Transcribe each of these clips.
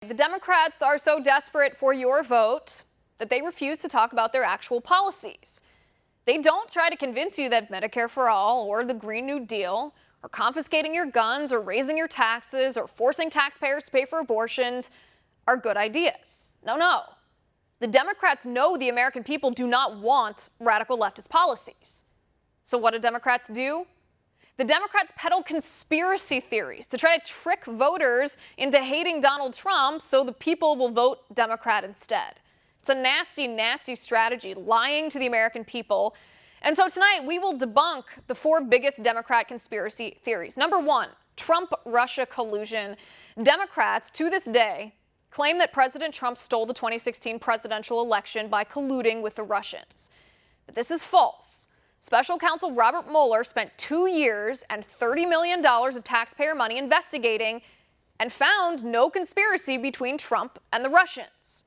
The Democrats are so desperate for your vote that they refuse to talk about their actual policies. They don't try to convince you that Medicare for all or the Green New Deal or confiscating your guns or raising your taxes or forcing taxpayers to pay for abortions are good ideas. No. The Democrats know the American people do not want radical leftist policies. So what do Democrats do? The Democrats peddle conspiracy theories to try to trick voters into hating Donald Trump so the people will vote Democrat instead. It's a nasty, nasty strategy, lying to the American people. And so tonight we will debunk the four biggest Democrat conspiracy theories. Number one, Trump-Russia collusion. Democrats, to this day, claim that President Trump stole the 2016 presidential election by colluding with the Russians. But this is false. Special counsel Robert Mueller spent 2 years and $30 million of taxpayer money investigating and found no conspiracy between Trump and the Russians.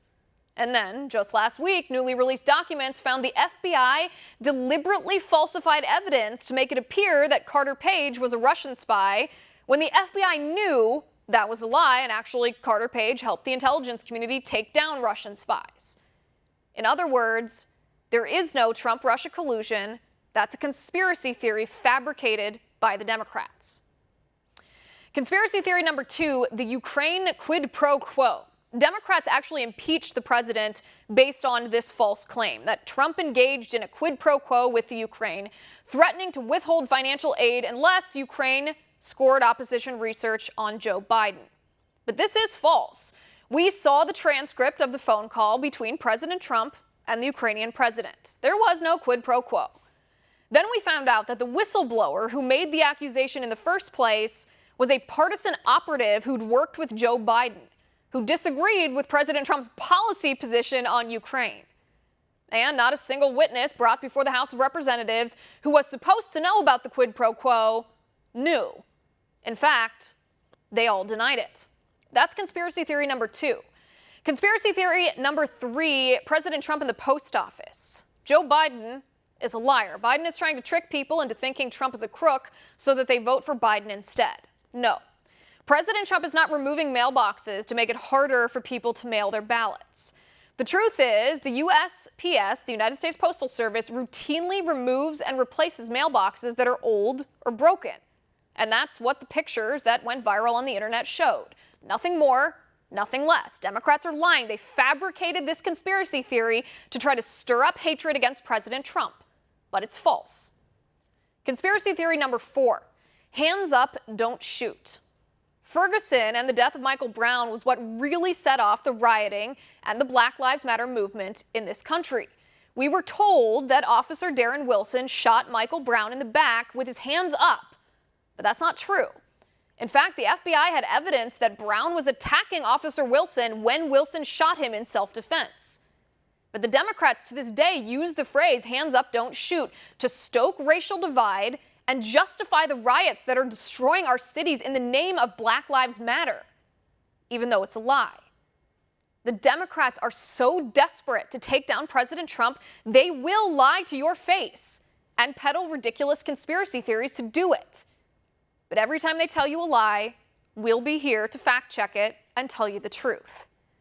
And then, just last week, newly released documents found the FBI deliberately falsified evidence to make it appear that Carter Page was a Russian spy when the FBI knew that was a lie, and actually Carter Page helped the intelligence community take down Russian spies. In other words, there is no Trump-Russia collusion. That's a conspiracy theory fabricated by the Democrats. Conspiracy theory number two, the Ukraine quid pro quo. Democrats actually impeached the president based on this false claim that Trump engaged in a quid pro quo with the Ukraine, threatening to withhold financial aid unless Ukraine scored opposition research on Joe Biden. But this is false. We saw the transcript of the phone call between President Trump and the Ukrainian president. There was no quid pro quo. Then we found out that the whistleblower who made the accusation in the first place was a partisan operative who'd worked with Joe Biden, who disagreed with President Trump's policy position on Ukraine. And not a single witness brought before the House of Representatives who was supposed to know about the quid pro quo knew. In fact, they all denied it. That's conspiracy theory number two. Conspiracy theory number three, President Trump and the post office. Joe Biden is a liar. Biden is trying to trick people into thinking Trump is a crook so that they vote for Biden instead. No. President Trump is not removing mailboxes to make it harder for people to mail their ballots. The truth is, the USPS, the United States Postal Service, routinely removes and replaces mailboxes that are old or broken. And that's what the pictures that went viral on the internet showed. Nothing more, nothing less. Democrats are lying. They fabricated this conspiracy theory to try to stir up hatred against President Trump. But it's false. Conspiracy theory number four, hands up, don't shoot. Ferguson and the death of Michael Brown was what really set off the rioting and the Black Lives Matter movement in this country. We were told that Officer Darren Wilson shot Michael Brown in the back with his hands up, but that's not true. In fact, the FBI had evidence that Brown was attacking Officer Wilson when Wilson shot him in self-defense. But the Democrats to this day use the phrase hands up, don't shoot to stoke racial divide and justify the riots that are destroying our cities in the name of Black Lives Matter, even though it's a lie. The Democrats are so desperate to take down President Trump, they will lie to your face and peddle ridiculous conspiracy theories to do it. But every time they tell you a lie, we'll be here to fact check it and tell you the truth.